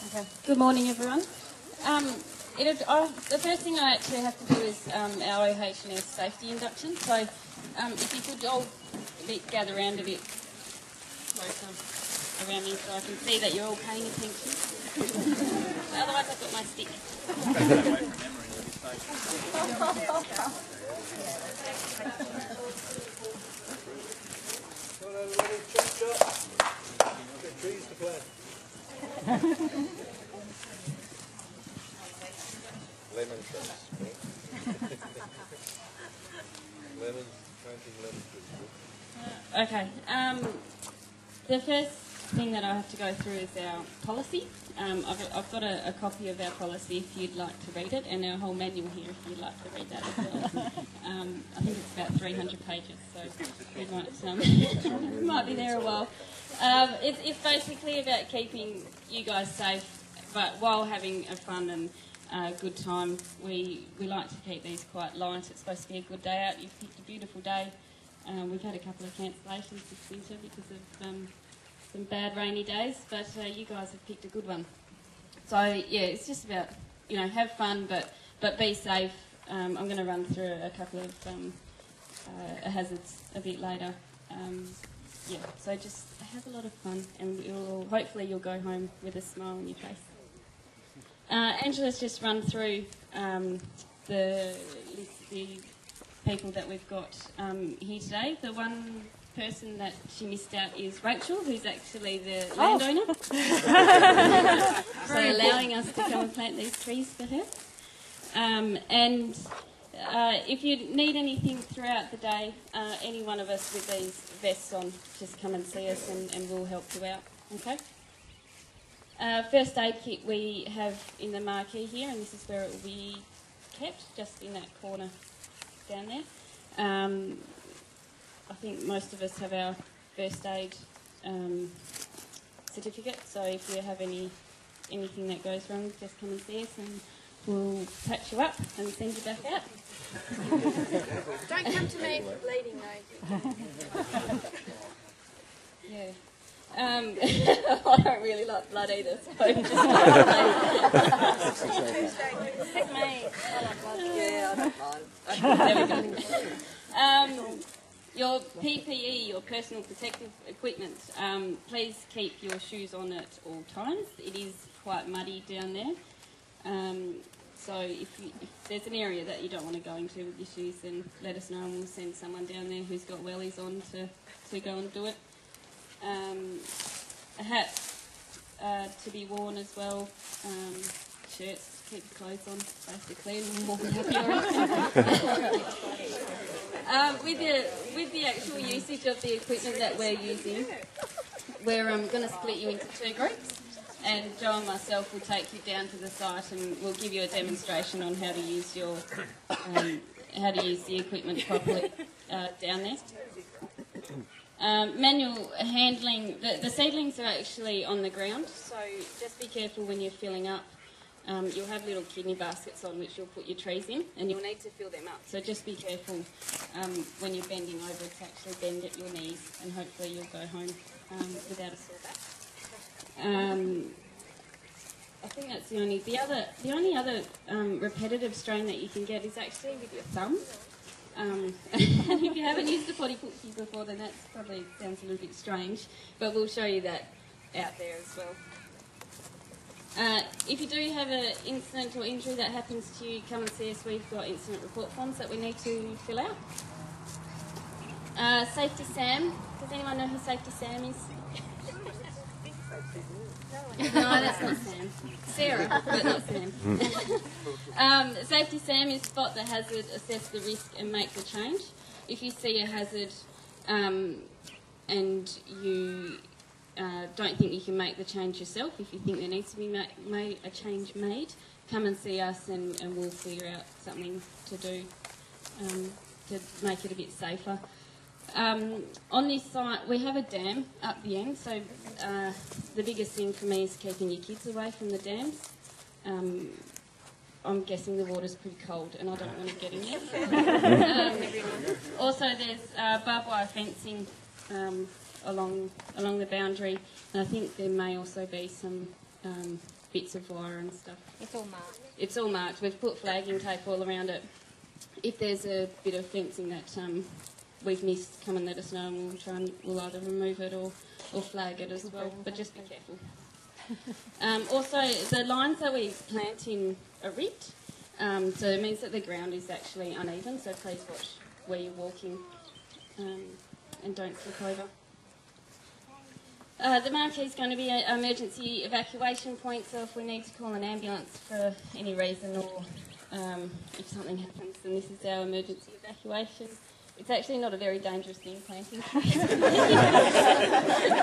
Okay. Good morning, everyone. The first thing I actually have to do is our OHS safety induction. So if you could all gather around a bit closer around me so I can see that you're all paying attention. Otherwise I've got my stick. Trees to plant. Lemon trees. Lemons, planting lemon trees. Okay. The first thing that I have to go through is our policy. I've got a copy of our policy if you'd like to read it, and our whole manual here if you'd like to read that as well. I think it's about 300 pages, so you might be there a while. It's basically about keeping you guys safe, but while having a fun and good time. We like to keep these quite light. It's supposed to be a good day out. You've picked a beautiful day. We've had a couple of cancellations this winter because of some bad rainy days, but you guys have picked a good one. So yeah, it's just about, have fun, but be safe. I'm going to run through a couple of hazards a bit later. So just have a lot of fun, and hopefully you'll go home with a smile on your face. Angela's just run through the people that we've got here today. The one person that she missed out is Rachel, who's actually the landowner. So allowing us to come and plant these trees for her. If you need anything throughout the day, any one of us with these vests on, just come and see us and we'll help you out. Okay? First aid kit we have in the marquee here, and this is where it will be kept, just in that corner down there. I think most of us have our first aid certificate, so if you have anything that goes wrong, just come and see us and we'll patch you up and send you back out. Don't come to me for bleeding though. Yeah. I don't really like blood either, so just Take me. I like blood. Yeah, I don't mind. There we go. Your PPE, your personal protective equipment, please keep your shoes on at all times. It is quite muddy down there. So if there's an area that you don't want to go into with your shoes, then let us know and we'll send someone down there who's got wellies on to go and do it. A hat to be worn as well, shirts, keep your clothes on basically, and we'll be happy. With the actual usage of the equipment that we're using, we're going to split you into two groups, and Joe and myself will take you down to the site and we'll give you a demonstration on how to use the equipment properly down there. Manual handling, the seedlings are actually on the ground, so just be careful when you're filling up. You'll have little kidney baskets on which you'll put your trees in, and you'll need to fill them up. So just be careful when you're bending over to actually bend at your knees, and hopefully you'll go home without a sore back. I think that's the only other repetitive strain that you can get is actually with your thumb. And if you haven't used the potty poochie before, then that probably sounds a little bit strange, but we'll show you that out there as well. If you do have an incident or injury that happens to you, come and see us. We've got incident report forms that we need to fill out. Safety Sam. Does anyone know who Safety Sam is? No, that's not Sam. Sarah, but not Sam. Safety Sam is spot the hazard, assess the risk and make the change. If you see a hazard and you don't think you can make the change yourself, if you think there needs to be a change made, come and see us and we'll figure out something to do to make it a bit safer. On this site we have a dam up the end, so the biggest thing for me is keeping your kids away from the dams. I'm guessing the water's pretty cold and I don't want to get in there. Also there's barbed wire fencing along the boundary, and I think there may also be some bits of wire and stuff. It's all marked. It's all marked. We've put flagging tape all around it. If there's a bit of fencing that we've missed, come and let us know, and we'll either remove it or flag it as well. But just be careful. Also, the lines that we plant in are ripped, so it means that the ground is actually uneven. So please watch where you're walking and don't slip over. The marquee is going to be an emergency evacuation point, so if we need to call an ambulance for any reason or if something happens, then this is our emergency evacuation. It's actually not a very dangerous thing, planting trees.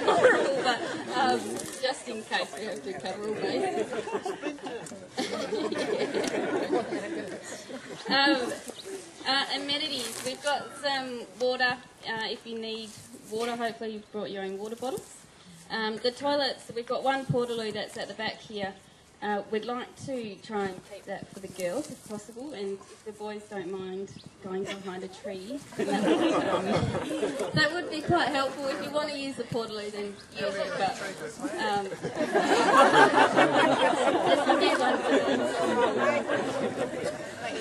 Horrible, but just in case we have to cover all bases. Amenities. We've got some water. If you need water, hopefully you've brought your own water bottles. The toilets, we've got one portaloo that's at the back here. We'd like to try and keep that for the girls if possible, and if the boys don't mind going behind a tree, that would be quite helpful. If you want to use the portaloo, then use it, but there's some new ones.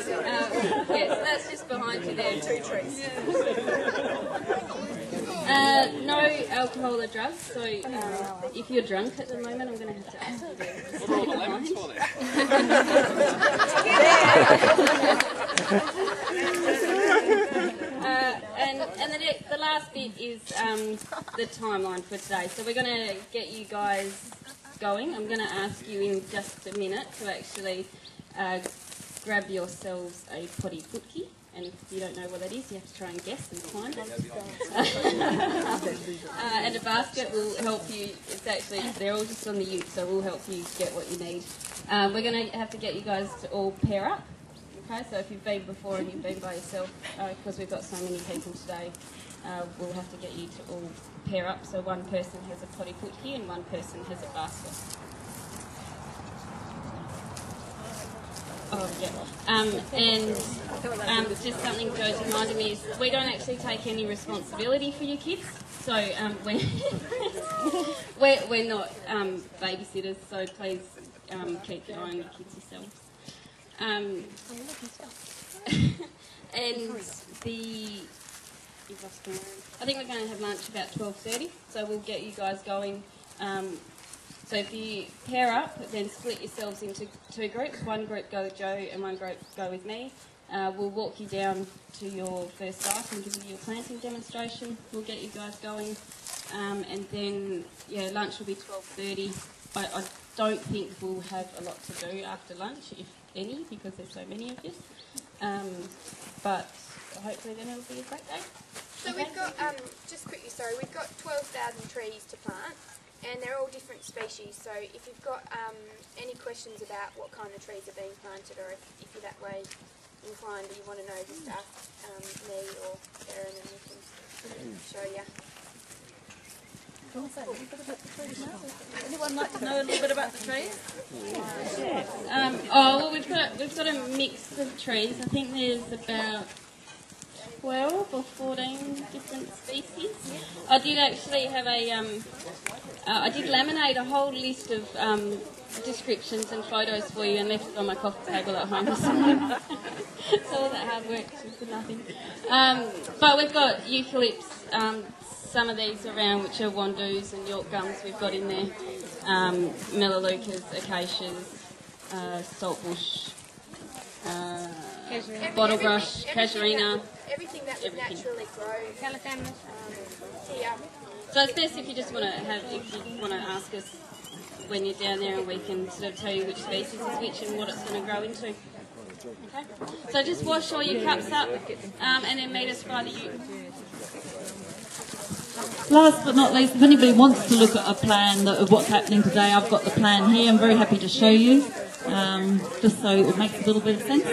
So that's just behind you there. 2 trees. No alcohol or drugs, so if you're drunk at the moment, I'm going to have to ask you to stay behind. And the last bit is the timeline for today. So we're going to get you guys going. I'm going to ask you in just a minute to actually grab yourselves a potty foot key. And if you don't know what that is, you have to try and guess and find it. And a basket will help you. It's actually, they're all just on the ute, so we'll help you get what you need. We're going to have to get you guys to all pair up. Okay, so if you've been before and you've been by yourself, because we've got so many people today, we'll have to get you to all pair up. So one person has a potty foot key and one person has a basket. Oh, yeah. And just something Joe's reminded me is we don't actually take any responsibility for your kids. So we're not babysitters, so please keep your eye on your kids yourselves. And I think we're going to have lunch about 12:30, so we'll get you guys going. So if you pair up, then split yourselves into 2 groups. One group go with Joe and one group go with me. We'll walk you down to your first site and give you your planting demonstration. We'll get you guys going. And then, yeah, lunch will be 12:30. I don't think we'll have a lot to do after lunch, if any, because there's so many of you. But hopefully then it'll be a great day. So we've got, just quickly, sorry, we've got 12,000 trees to plant. And they're all different species, so if you've got any questions about what kind of trees are being planted, or if you're that way inclined or you want to know, just ask me or Erin and we can show you. Anyone like to know a little bit about the trees? Well, we've got a mix of trees. I think there's about 12 or 14 different species. I did actually have I did laminate a whole list of descriptions and photos for you and left it on my coffee table at home. So all that hard work just for nothing. But we've got eucalypts, some of these around which are wandoos and York gums we've got in there, melaleucas, acacias, saltbush, bottlebrush, casuarina. Everything that would naturally grow. So it's best if you just want to ask us when you're down there, and we can sort of tell you which species is which and what it's going to grow into. Okay. So just wash all your cups up, and then meet us by the ute. Last but not least, if anybody wants to look at a plan of what's happening today, I've got the plan here. I'm very happy to show you, just so it makes a little bit of sense.